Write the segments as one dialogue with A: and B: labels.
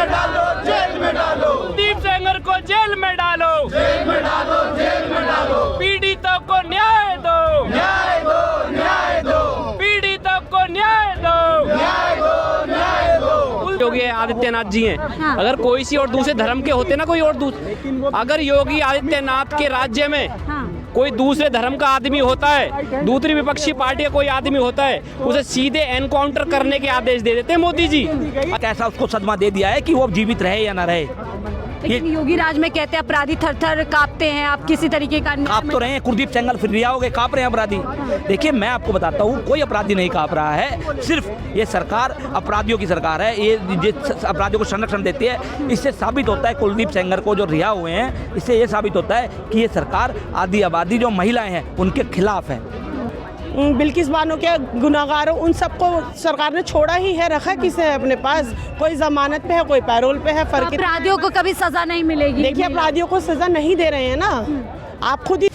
A: में डालो, जेल में डालो,
B: कुलदीप सेंगर को जेल में डालो,
A: जेल में डालो, जेल में डालो,
B: पीड़ितों को न्याय दो,
A: न्याय दो, न्याय दो,
B: पीड़ितों को न्याय दो,
A: न्याय दो, न्याय दो।
B: योगी आदित्यनाथ जी हैं। अगर कोई सी और दूसरे धर्म के होते ना, कोई और अगर योगी आदित्यनाथ के राज्य में कोई दूसरे धर्म का आदमी होता है, दूसरी विपक्षी पार्टी का कोई आदमी होता है, उसे सीधे एनकाउंटर करने के आदेश दे देते मोदी जी।
C: कैसा उसको सदमा दे दिया है कि वो जीवित रहे या ना रहे।
D: लेकिन योगी राज में कहते हैं अपराधी थर थर कांपते हैं, आप किसी तरीके का
C: कांप तो रहे हैं। कुलदीप सेंगर फिर रिहा हो गए, कांप रहे हैं अपराधी। देखिए मैं आपको बताता हूँ, कोई अपराधी नहीं कांप रहा है, सिर्फ ये सरकार अपराधियों की सरकार है। ये अपराधियों को संरक्षण देती है। इससे साबित होता है कुलदीप सेंगर को जो रिहा हुए हैं, इससे ये साबित होता है कि ये सरकार आधी आबादी जो महिलाएं हैं उनके खिलाफ है।
E: बिल्किस बानो के गुनाहगारों उन सबको सरकार ने छोड़ा ही है, रखा किसे है अपने पास। कोई जमानत पे है, कोई पैरोल पे है। फर्क
D: अपराधियों को कभी सजा नहीं मिलेगी।
E: देखिए अपराधियों को सजा नहीं दे रहे हैं ना, आप खुद ही।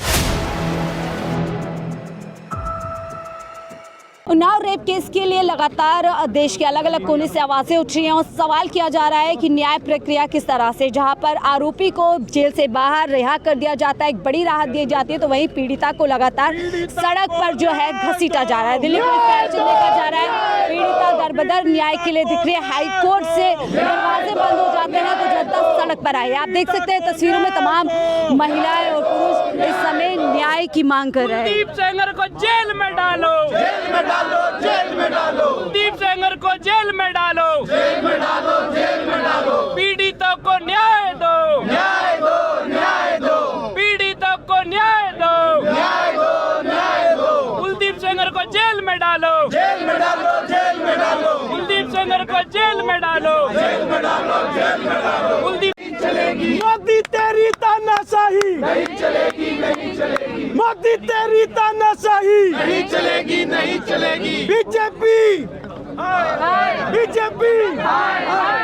D: उन्नाव रेप केस के लिए लगातार देश के अलग अलग कोने से आवाजें उठ रही हैं और सवाल किया जा रहा है कि न्याय प्रक्रिया किस तरह से, जहां पर आरोपी को जेल से बाहर रिहा कर दिया जाता है, एक बड़ी राहत दी जाती है, तो वहीं पीड़िता को लगातार सड़क पर जो है घसीटा जा रहा है। दिल्ली पुलिस का एक्शन देखा जा रहा है। पीड़िता दरबदर न्याय के लिए दिख रही है। हाई कोर्ट से दरवाजे बंद हो जाते हैं तो जनता सड़क पर आई। आप देख सकते हैं तस्वीरों में तमाम महिलाएं और पुरुष इस समय न्याय की मांग कर रहे हैं।
B: कुलदीप सेंगर को जेल में डालो,
A: जेल में डालो, जेल में डालो,
B: कुलदीप सेंगर को जेल में डालो,
A: जेल में डालो, जेल में डालो,
B: पीड़ितों को न्याय दो,
A: न्याय दो, न्याय दो,
B: पीड़ितों को न्याय दो,
A: न्याय दो, न्याय दो,
B: कुलदीप सेंगर को जेल में डालो,
A: जेल में डालो, जेल में डालो,
B: कुलदीप सेंगर को जेल में डालो,
A: जेल में डालो, जेल में डालो।
B: कुलदीप
A: चलेगी
E: मोदी तेरी तानाशाही,
A: नहीं चलेगी, नहीं चलेगी,
E: मोदी तेरी तानाशाही,
A: नहीं चलेगी, नहीं चलेगी।
E: BJP BJP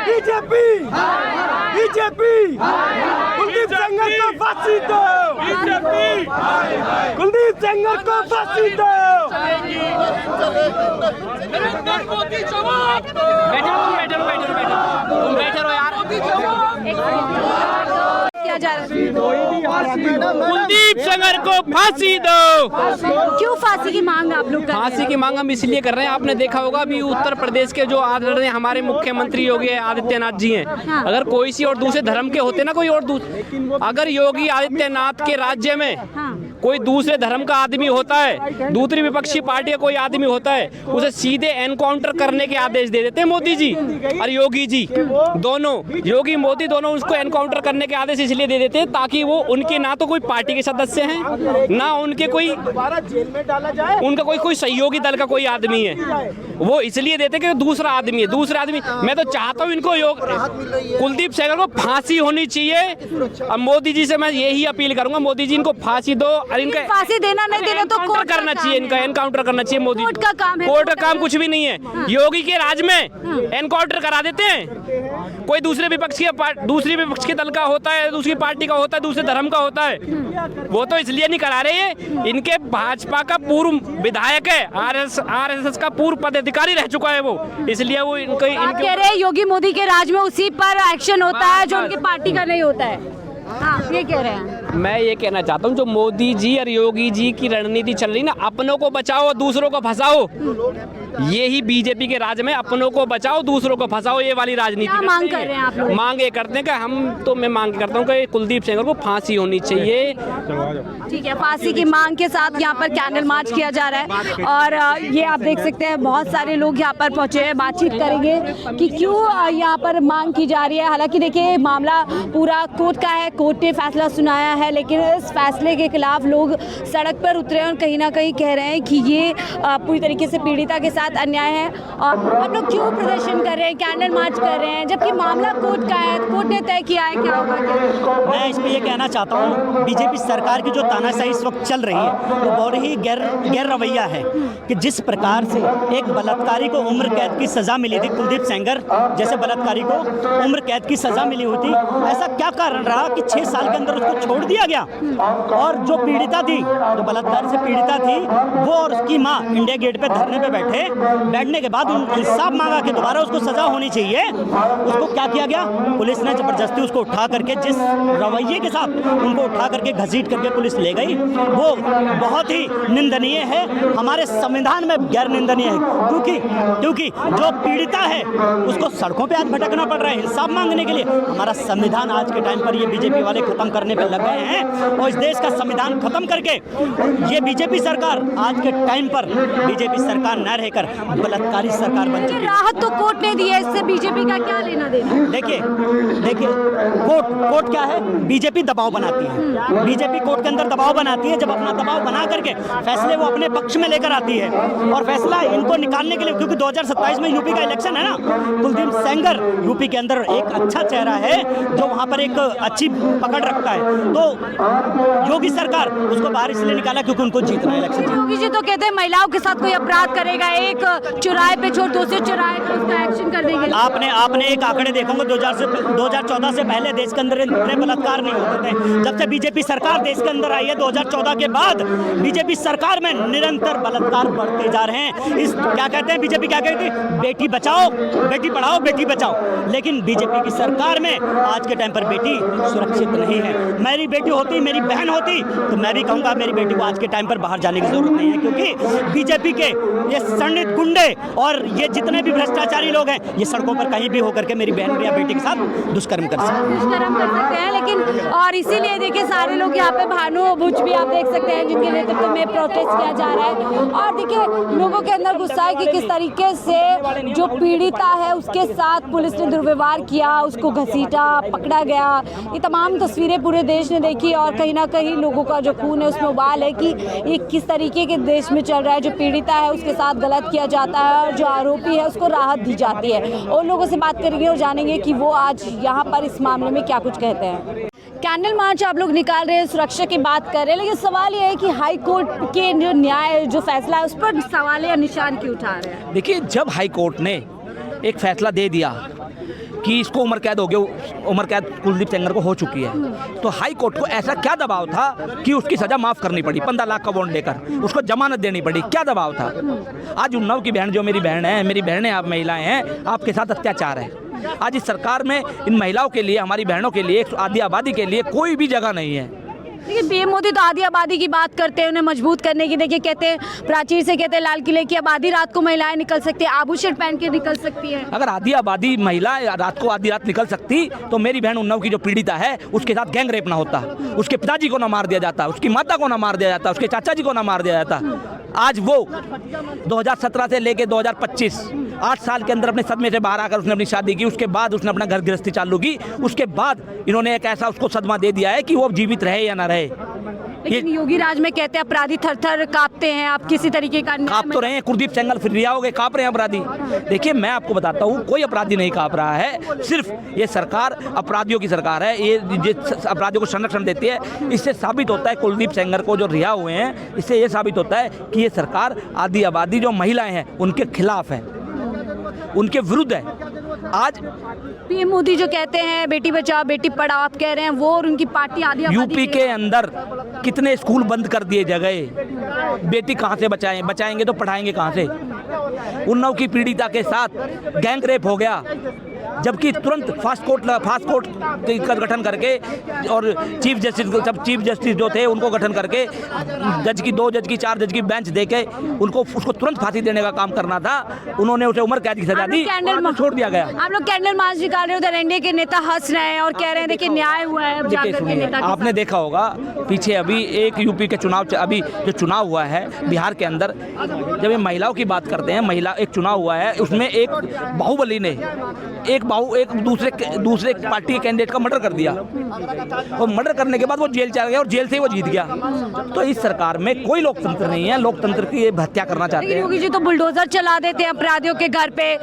E: BJP BJP Kuldeep Sengar को फांसी दो, कुलदीप सेंगर को फांसी दो।
B: बैठो यार,
D: किया जा रहा है।
B: कुलदीप सेंगर को फांसी दो।
D: क्यों फांसी की मांग आप लोग कर रहे हैं?
B: फांसी की मांग हम इसलिए कर रहे हैं, आपने देखा होगा अभी उत्तर प्रदेश के जो आदरणीय हमारे मुख्यमंत्री योगी आदित्यनाथ जी हैं। अगर कोई सी और दूसरे धर्म के होते ना, कोई और अगर योगी आदित्यनाथ के राज्य में कोई दूसरे धर्म का आदमी होता है, दूसरी विपक्षी पार्टी का कोई आदमी होता है, उसे सीधे एनकाउंटर करने के आदेश दे देते मोदी जी और योगी जी दोनों, योगी मोदी दोनों उसको एनकाउंटर करने के आदेश इसलिए दे देते हैं ताकि वो उनके ना तो कोई पार्टी के सदस्य हैं, ना उनके कोई
E: जेल में डाला जाए,
B: उनका कोई सहयोगी दल का कोई आदमी है। वो इसलिए देते कि दूसरा आदमी है, दूसरा आदमी। मैं तो चाहता हूँ इनको कुलदीप सेंगर को फांसी होनी चाहिए। अब मोदी जी से मैं यही अपील करूंगा, मोदी जी इनको फांसी दो और इनका
D: फांसी देना नहीं देना तो कोर्ट
B: करना चाहिए, इनका एनकाउंटर करना चाहिए। मोदी
D: कोर्ट का काम है,
B: कोर्ट का काम कुछ भी नहीं है। योगी के राज में एनकाउंटर करा देते हैं। कोई दूसरे विपक्ष के दल का होता है, दूसरी पार्टी का होता है, दूसरे धर्म का होता है, वो तो इसलिए नहीं करा रहे हैं। इनके भाजपा का पूर्व विधायक है, आरएसएस का पूर्व पदाधिकारी रह चुका है वो, इसलिए वो इनको
D: कह रहे हैं योगी मोदी के राज में उसी पर एक्शन होता है जो उनकी पार्टी का नहीं होता है। हाँ, ये कह रहे हैं।
B: मैं ये कहना चाहता हूँ जो मोदी जी और योगी जी की रणनीति चल रही ना, अपनों को बचाओ दूसरों को फंसाओ, ये ही बीजेपी के राज में अपनों को बचाओ दूसरों को फंसाओ, ये वाली राजनीति
D: क्या मांग कर रहे हैं आप लोग?
B: मांग ये करते हैं कि मैं मांग करता हूँ कि कुलदीप सेंगर को फांसी होनी चाहिए।
D: ठीक है, फांसी की मांग के साथ यहाँ पर कैंडल मार्च किया जा रहा है और ये आप देख सकते हैं बहुत सारे लोग यहाँ पर पहुंचे हैं। बातचीत करेंगे कि क्यों यहाँ पर मांग की जा रही है। हालांकि देखिए मामला पूरा कोर्ट का है, कोर्ट ने फैसला सुनाया है, लेकिन इस फैसले के खिलाफ लोग सड़क पर उतरे और कहीं ना कहीं कह रहे हैं कि ये पूरी तरीके से पीड़िता के साथ अन्याय है। और आप लोग क्यों प्रदर्शन कर रहे हैं, कैंडल मार्च कर रहे हैं, जबकि मामला कोर्ट का है, कोर्ट ने तय किया है क्या होगा?
F: मैं इसमें ये कहना चाहता हूँ, बीजेपी सरकार की जो तानाशाही इस वक्त चल रही है वो बहुत ही गैर रवैया है कि जिस प्रकार से एक बलात्कारी को उम्र कैद की सज़ा मिली थी, कुलदीप सेंगर जैसे बलात्कारी को उम्र कैद की सज़ा मिली हुई थी, ऐसा क्या कारण रहा कि 6 साल के अंदर उसको छोड़ दिया गया? और जो पीड़िता थी, जो बलात्कार से पीड़िता थी, वो और उसकी माँ इंडिया गेट पे धरने पे बैठे बैठने के बाद इंसाफ मांगा कि दोबारा उसको सजा होनी चाहिए, उसको क्या किया गया, पुलिस ने जबरदस्ती उसको उठा करके, जिस रवैये के साथ उनको उठा करके घसीट करके पुलिस ले गई, वो बहुत ही निंदनीय है, हमारे संविधान में गैर निंदनीय है। क्योंकि जो पीड़िता है उसको सड़कों पे आज भटकना पड़ रहा है इंसाफ मांगने के लिए। हमारा संविधान आज के टाइम पर ये बीजेपी वाले खत्म करने पे लग गए हैं, और इस देश का संविधान खत्म करके ये बीजेपी सरकार आज के टाइम पर बीजेपी सरकार न रहकर बलात्कारी सरकार बन चुकी है।
D: राहत तो कोर्ट ने दी है, इससे बीजेपी का क्या लेना देना?
F: देखिए कोर्ट क्या है, बीजेपी दबाव बनाती है, बीजेपी कोर्ट के अंदर दबाव बनाती है। जब अपना दबाव बना करके फैसले वो अपने पक्ष में लेकर आती है, और फैसला इनको निकालने के लिए, क्योंकि 2027 में यूपी का इलेक्शन है ना, कुलदीप सेंगर यूपी के अंदर एक अच्छा चेहरा है जो वहां पर एक अच्छी पकड़ रखता है, तो योगी सरकार उसको बाहर इसलिए निकाला क्योंकि उनको जीतना है इलेक्शन।
D: योगी जी तो कहते हैं महिलाओं के साथ कोई अपराध करेगा, एक चौराहे पे छोड़ दूसरे चौराहे पे उसका एक्शन कर देंगे।
F: आपने एक आंकड़े देखोगे 2014 से पहले देश के अंदर इतने बलात्कार नहीं होते थे। जब से बीजेपी सरकार देश के अंदर आई है 2014 के बाद, बीजेपी सरकार में निरंतर बलात्कार बढ़ते जा रहे हैं। इस क्या कहते हैं बीजेपी, क्या कहती है, बेटी बचाओ बेटी पढ़ाओ बेटी बचाओ, लेकिन बीजेपी की सरकार में आज के टाइम पर बेटी सुरक्षित नहीं है। मेरी बेटी होती, मेरी बहन होती, तो मैं भी कहूँगा मेरी बेटी को आज के टाइम पर बाहर जाने की जरूरत नहीं है, क्योंकि बीजेपी के ये संदिग्ध गुंडे और ये जितने भी भ्रष्टाचारी लोग हैं, ये सड़कों पर कहीं भी होकर के मेरी बहन या बेटी के साथ दुष्कर्म कर सकते हैं।
D: लेकिन और इसीलिए देखिए सारे लोग यहाँ पे, भानु भुज भी आप देख सकते हैं जिनके नेतृत्व में प्रोटेस्ट किया जा रहा है, और देखिए लोगों के अंदर गुस्सा है कि किस तरीके से जो पीड़िता है उसके साथ पुलिस ने दुर्व्यवहार किया, उसको घसीटा, पकड़ा गया। ये तमाम तस्वीरें पूरे देश ने देखी, और कहीं ना कहीं लोगों का जो खून है उसमें उबाल है कि ये किस तरीके के देश में चल रहा है। जो पीड़िता है उसके साथ गलत किया जाता है, और जो आरोपी है उसको राहत दी जाती है। और लोगों से बात करेंगे और जानेंगे कि वो आज यहाँ पर इस मामले में क्या कुछ कहते हैं। कैंडल मार्च आप लोग निकाल रहे हैं, सुरक्षा की बात कर रहे हैं, लेकिन सवाल ये है कि हाई कोर्ट के जो न्याय जो फैसला है उस पर सवाल या निशान क्यों उठा रहे हैं?
C: देखिए, जब हाई कोर्ट ने एक फैसला दे दिया कि इसको उम्र कैद हो गया, उम्र कैद कुलदीप सेंगर को हो चुकी है, तो हाई कोर्ट को ऐसा क्या दबाव था कि उसकी सज़ा माफ़ करनी पड़ी, 15 लाख का बॉन्ड लेकर उसको जमानत देनी पड़ी? क्या दबाव था? आज उन्नाव की बहन, जो मेरी बहन है, मेरी बहनें आप महिलाएं हैं, आपके साथ अत्याचार है। आज इस सरकार में इन महिलाओं के लिए, हमारी बहनों के लिए, आदि आबादी के लिए कोई भी जगह नहीं है।
D: लेकिन पीएम मोदी तो आधी आबादी की बात करते हैं, उन्हें मजबूत करने की। देखिए कहते हैं, प्राचीर से कहते हैं लाल किले की अब आधी रात को महिलाएं निकल सकती है, आभूषण पहन के निकल सकती है।
C: अगर आधी आबादी महिला रात को आधी रात निकल सकती, तो मेरी बहन उन्नाव की जो पीड़िता है उसके साथ गैंग रेप ना होता, उसके पिताजी को ना मार दिया जाता, उसकी माता को ना मार दिया जाता, उसके चाचा जी को ना मार दिया जाता। आज वो 2017 से लेके 2025 8 साल के अंदर अपने सदमे से बाहर आकर उसने अपनी शादी की, उसके बाद उसने अपना घर गृहस्थी चालू की, उसके बाद इन्होंने एक ऐसा उसको सदमा दे दिया है कि वो जीवित रहे या ना रहे।
D: लेकिन योगी राज में कहते हैं अपराधी थर थर कांपते हैं, आप किसी तरीके का
C: कांप तो रहे हैं, कुलदीप सेंगर फिर रिहा हो गए, कांप रहे हैं अपराधी। देखिए, मैं आपको बताता हूँ, कोई अपराधी नहीं कांप रहा है, सिर्फ ये सरकार अपराधियों की सरकार है, ये अपराधियों को संरक्षण देती है। इससे साबित होता है कुलदीप सेंगर को जो रिहा हुए हैं, इससे ये साबित होता है कि ये सरकार आदि आबादी जो महिलाएं हैं उनके खिलाफ है, उनके विरुद्ध है। आज
D: पीएम मोदी जो कहते हैं बेटी बचाओ बेटी पढ़ाओ, आप कह रहे हैं वो, और उनकी पार्टी आधी आबादी
C: यूपी के अंदर कितने स्कूल बंद कर दिए गए, बेटी कहाँ से बचाएंगे तो पढ़ाएंगे कहाँ से? उन्नाव की पीड़िता के साथ गैंग रेप हो गया, जबकि तुरंत फास्ट कोर्ट का गठन करके और चीफ जस्टिस जो थे उनको गठन करके जज की 2 जज की 4 जज की बेंच देके उसको तुरंत फांसी देने का काम करना था। उन्होंने उसे उम्र कैद की सजा दी, छोड़ दिया गया।
D: आप लोग कैंडल मार्च निकाल रहे हो, उधर एनडीए के नेता हंस रहे हैं और कह रहे हैं देखिए न्याय हुआ है। अब जाकर के नेता
C: आपने देखा होगा पीछे अभी एक यूपी के चुनाव, अभी जो चुनाव हुआ है बिहार के अंदर, जब ये महिलाओं की बात करते हैं, महिला एक चुनाव हुआ है, उसमें एक बाहुबली ने एक दूसरे पार्टी के कैंडिडेट का मर्डर कर दिया, और मर्डर करने के बाद वो जेल चला गया और जेल से ही वो जीत गया। तो इस सरकार में कोई लोकतंत्र नहीं है, लोकतंत्र की ये हत्या करना चाहते हैं।
D: योगी जी तो बुलडोजर चला देते हैं अपराधियों के घर पे,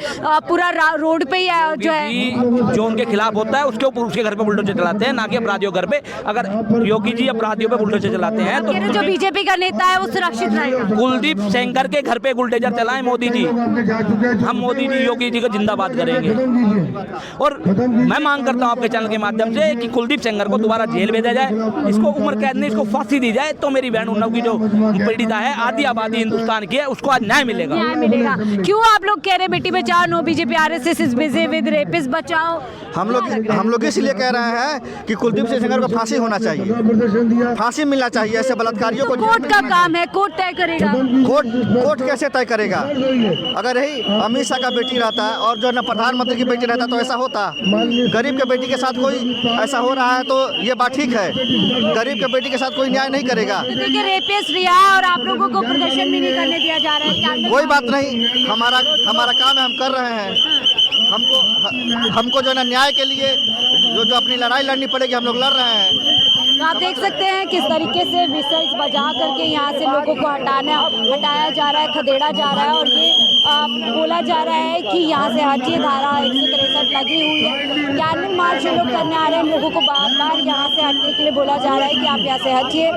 D: पूरा रोड पे ही जो है
C: जो उनके खिलाफ होता है उसके ऊपर उसके घर पे बुलडोजर चलाते हैं, ना कि अपराधियों घर पे। अगर योगी जी अपराधियों पे बुलडोजर चलाते हैं तो
D: जो बीजेपी का नेता है वो सुरक्षित रहेगा।
C: कुलदीप सेंगर के घर पे बुलडोजर चलाएं मोदी जी, हम मोदी जी योगी जी को जिंदाबाद करेंगे। और मैं मांग करता हूं आपके चैनल के माध्यम से कि कुलदीप सेंगर को दोबारा जेल भेजा जाए, इसको उम्र कैद नहीं, इसको फांसी दी जाए, तो मेरी बहन उन्नाव की जो पीड़िता है, आधी आबादी हिंदुस्तान की है, उसको आज न्याय मिलेगा।
D: न्याय मिलेगा। क्यों आप लोग कह रहे बेटी बचाओ, no BJP RSS is busy with rapist बचाओ?
G: हम लोग इसलिए कह रहे हैं कि कुलदीप सेंगर को फांसी होना चाहिए, फांसी मिलना चाहिए ऐसे बलात्कारियों को।
D: कोर्ट का काम है, कोर्ट तय करेगा।
G: कोर्ट कैसे तय करेगा? अगर यही अमित शाह का बेटी रहता है और जो है ना प्रधानमंत्री की बेटी रहता तो ऐसा होता? गरीब के बेटी के साथ कोई ऐसा हो रहा है तो ये बात ठीक है, गरीब के बेटी के साथ कोई न्याय नहीं करेगा।
D: देखिए रेपिस्ट रिहा है और आप लोगों को प्रदर्शन भी नहीं करने दिया जा रहा है।
G: कोई बात नहीं, हमारा काम है, हम कर रहे हैं। हमको जो है ना न्याय के लिए जो अपनी लड़ाई लड़नी पड़ेगी, हम लोग लड़ रहे हैं।
D: तो आप देख सकते हैं किस तरीके से विसल्स बजा करके यहाँ से लोगों को हटाया जा रहा है, खदेड़ा जा रहा है और ये बोला जा रहा है कि यहाँ से हटिए, धारा 163 लगी हुई है। कैंडल मार्च लोग करने आ रहे हैं, लोगों को बार बार यहाँ से हटने के लिए बोला जा रहा है कि आप यहाँ से हटिए।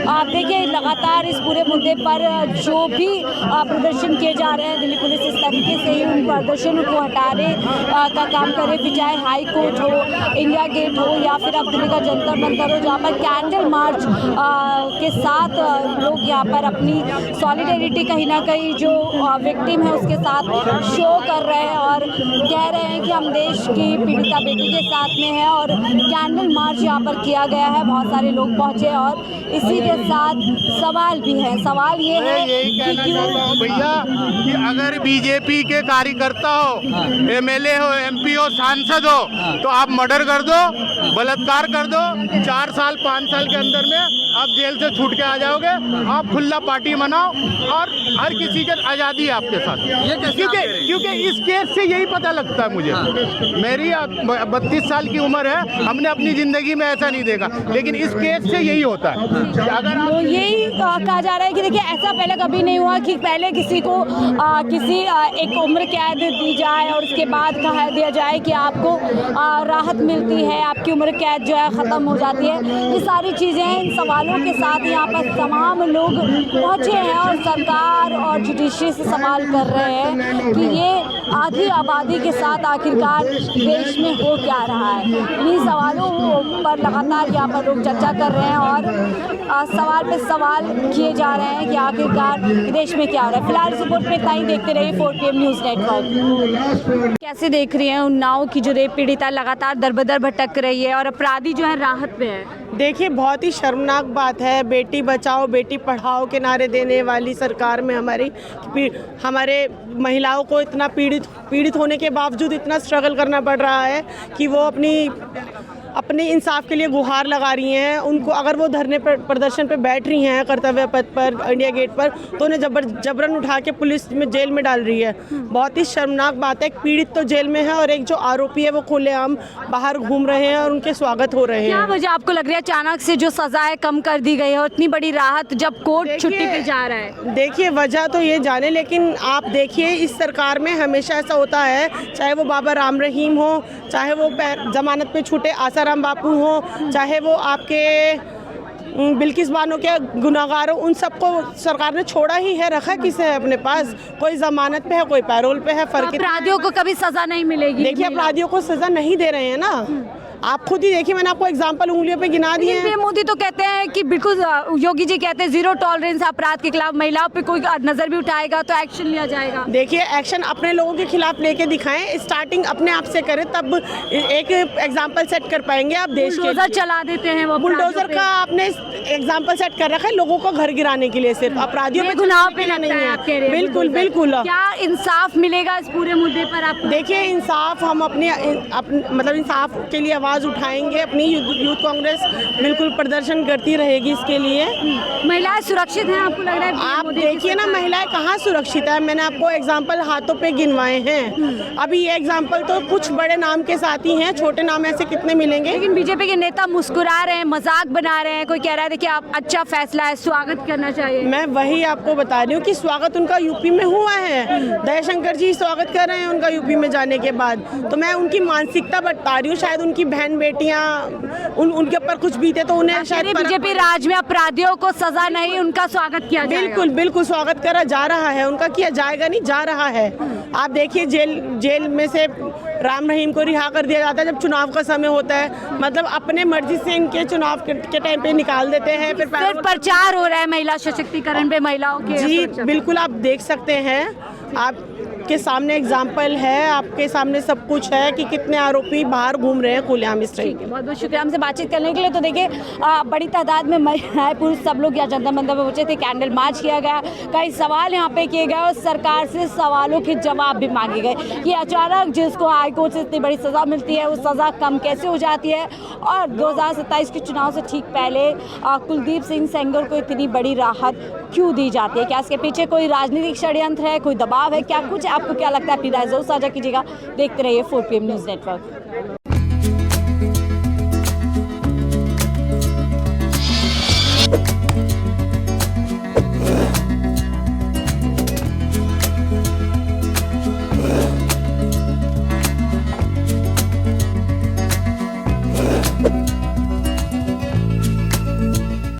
D: आप देखिए लगातार इस पूरे मुद्दे पर जो भी प्रदर्शन किए जा रहे हैं, दिल्ली पुलिस इस तरीके से ही उन प्रदर्शनों को हटाने का काम करे, फिर चाहे हाई कोर्ट हो, इंडिया गेट हो या फिर अब दिल्ली का जंतर मंतर हो, जहाँ पर कैंडल मार्च के साथ लोग यहाँ पर अपनी सॉलिडेरिटी कहीं ना कहीं जो विक्टिम है उसके साथ शो कर रहे हैं और कह रहे हैं कि हम देश की पीड़िता बेटी के साथ में है और कैंडल मार्च यहाँ पर किया गया है। बहुत सारे लोग पहुँचे और इसी के साथ सवाल भी है। सवाल ये है कि क्यों
A: भैया कि अगर बीजेपी के कार्यकर्ता हो, एमएलए हो, एमपी हो, सांसद हो तो आप मर्डर कर दो, बलात्कार कर दो, 4 साल 5 साल के अंदर में आप जेल से छूट के आ जाओगे। आप खुला पार्टी मनाओ और हर किसी की आज़ादी है आपके साथ। क्योंकि इस केस से यही पता लगता है मुझे। मेरी 32 साल की उम्र है, हमने अपनी ज़िंदगी में ऐसा नहीं देखा, लेकिन इस केस से यही होता है। अगर
D: तो यही कहा जा रहा है कि देखिए ऐसा पहले कभी नहीं हुआ कि पहले किसी को एक उम्र कैद दी जाए और उसके बाद कहा दिया जाए कि आपको राहत मिलती है, आपकी उम्र कैद जो है ख़त्म हो जाती है। ये सारी चीज़ें इन सवालों के साथ यहाँ पर तमाम लोग पहुँचे हैं और सरकार और जुडिशरी से सवाल कर रहे हैं कि ये आधी आबादी के साथ आखिरकार देश में हो क्या रहा है। इन्हीं सवालों पर लगातार यहाँ पर लोग चर्चा कर रहे हैं और सवाल पे सवाल किए जा रहे हैं कि आखिरकार देश में क्या हो रहा है। फिलहाल रिपोर्ट में इतना ही, देखते रहिए 4 PM न्यूज़ नेटवर्क। कैसे देख रही हैं उन्नाव की जो रेप पीड़िता लगातार दर-बदर भटक रही है और अपराधी जो है राहत पे है?
E: देखिए बहुत ही शर्मनाक बात है, बेटी बचाओ बेटी पढ़ाओ के नारे देने वाली सरकार में हमारे महिलाओं को इतना पीड़ित होने के बावजूद इतना स्ट्रगल करना पड़ रहा है कि वो अपने इंसाफ के लिए गुहार लगा रही हैं। उनको अगर वो धरने पर प्रदर्शन पे बैठ रही हैं कर्तव्य पथ पर इंडिया गेट पर तो उन्हें जबरन उठा के पुलिस में जेल में डाल रही है। बहुत ही शर्मनाक बात है। एक पीड़ित तो जेल में है और एक जो आरोपी है वो खुलेआम बाहर घूम रहे हैं और उनके स्वागत हो रहे हैं।
D: क्या वजह आपको लग रहा है अचानक से जो सजाएं कम कर दी गई है और इतनी बड़ी राहत जब कोर्ट छुट्टी पे जा रहा है?
E: देखिए वजह तो ये जाने, लेकिन आप देखिए इस सरकार में हमेशा ऐसा होता है, चाहे वो बाबा राम रहीम हो, चाहे वो जमानत पे छूटे आसाराम बापू हो, चाहे वो आपके बिल्किस बानो के गुनाहगार हो, उन सबको सरकार ने छोड़ा ही है, रखा किसे है अपने पास? कोई जमानत पे है, कोई पैरोल पे है। फर्क
D: अपराधियों को कभी सजा नहीं मिलेगी?
E: देखिए अपराधियों को सजा नहीं दे रहे हैं ना, आप खुद ही देखिए, मैंने आपको एग्जांपल उंगलियों पे गिना दिए हैं।
D: मोदी तो कहते हैं कि बिल्कुल, योगी जी कहते हैं जीरो टॉलरेंस अपराध के खिलाफ, महिलाओं पे कोई नजर भी उठाएगा तो एक्शन लिया जाएगा।
E: देखिए एक्शन अपने लोगों के खिलाफ लेके दिखाएं, स्टार्टिंग अपने आप से करें, तब एक एग्जाम्पल सेट कर पाएंगे आप देश के।
D: बुलडोजर चला देते हैं वो,
E: बुलडोजर का आपने एग्जाम्पल सेट कर रखा है लोगों को घर गिराने के लिए, सिर्फ अपराधियों पे
D: गुनाह पे नहीं है।
E: बिल्कुल बिल्कुल।
D: क्या इंसाफ मिलेगा इस पूरे मुद्दे पर आपको?
E: देखिए इंसाफ हम मतलब इंसाफ के लिए आवाज़ उठाएंगे, अपनी यूथ कांग्रेस बिल्कुल प्रदर्शन करती रहेगी इसके लिए।
D: महिलाएं सुरक्षित हैं आपको लग रहा है?
E: आप देखिए ना महिलाएं कहाँ सुरक्षित है, मैंने आपको एग्जाम्पल हाथों पे गिनवाए हैं। अभी ये एग्जाम्पल तो कुछ बड़े नाम के साथ ही हैं, छोटे नाम ऐसे कितने मिलेंगे?
D: लेकिन बीजेपी के नेता मुस्कुरा रहे हैं, मजाक बना रहे हैं, कोई कह रहा है देखिए आप अच्छा फैसला है, स्वागत करना चाहिए।
E: मैं वही आपको बता रही हूँ कि स्वागत उनका यूपी में हुआ है, दयाशंकर जी स्वागत कर रहे हैं उनका यूपी में जाने के बाद, तो मैं उनकी मानसिकता बता रही हूँ। शायद उनकी बहन बेटियाँ उनके ऊपर कुछ बीते तो उन्हें शायद
D: बीजेपी राज में अपराधियों को सजा नहीं, उनका स्वागत किया जाएगा।
E: बिल्कुल बिल्कुल स्वागत करा जा रहा है, उनका किया जाएगा नहीं, जा रहा है। आप देखिए जेल में से राम रहीम को रिहा कर दिया जाता है जब चुनाव का समय होता है। मतलब अपने मर्जी से इनके चुनाव के टाइम पे निकाल देते हैं। फिर
D: सिर्फ प्रचार हो रहा है महिला सशक्तिकरण पे, महिलाओं के।
E: जी बिल्कुल, आप देख सकते हैं, आपके सामने एग्जाम्पल है, आपके सामने सब कुछ है कि कितने आरोपी बाहर घूम रहे हैं खुलेआम इस तरह के।
D: बहुत बहुत शुक्रिया हमसे बातचीत करने के लिए। तो देखिए बड़ी तादाद में महिलाएं पुरुष सब लोग यहाँ जनता मंदिर में पहुंचे थे, कैंडल मार्च किया गया, कई सवाल यहाँ पे किए गए और सरकार से सवालों के जवाब भी मांगे गए कि अचानक जिसको हाईकोर्ट से इतनी बड़ी सज़ा मिलती है वो सज़ा कम कैसे हो जाती है, और 2027 के चुनाव से ठीक पहले कुलदीप सिंह सेंगर को इतनी बड़ी राहत क्यों दी जाती है। क्या इसके पीछे कोई राजनीतिक षड्यंत्र है, कोई दबाव है, क्या कुछ? आपको क्या लगता है? अपनी राय जरूर साझा कीजिएगा। देखते रहिए 4PM न्यूज़ नेटवर्क।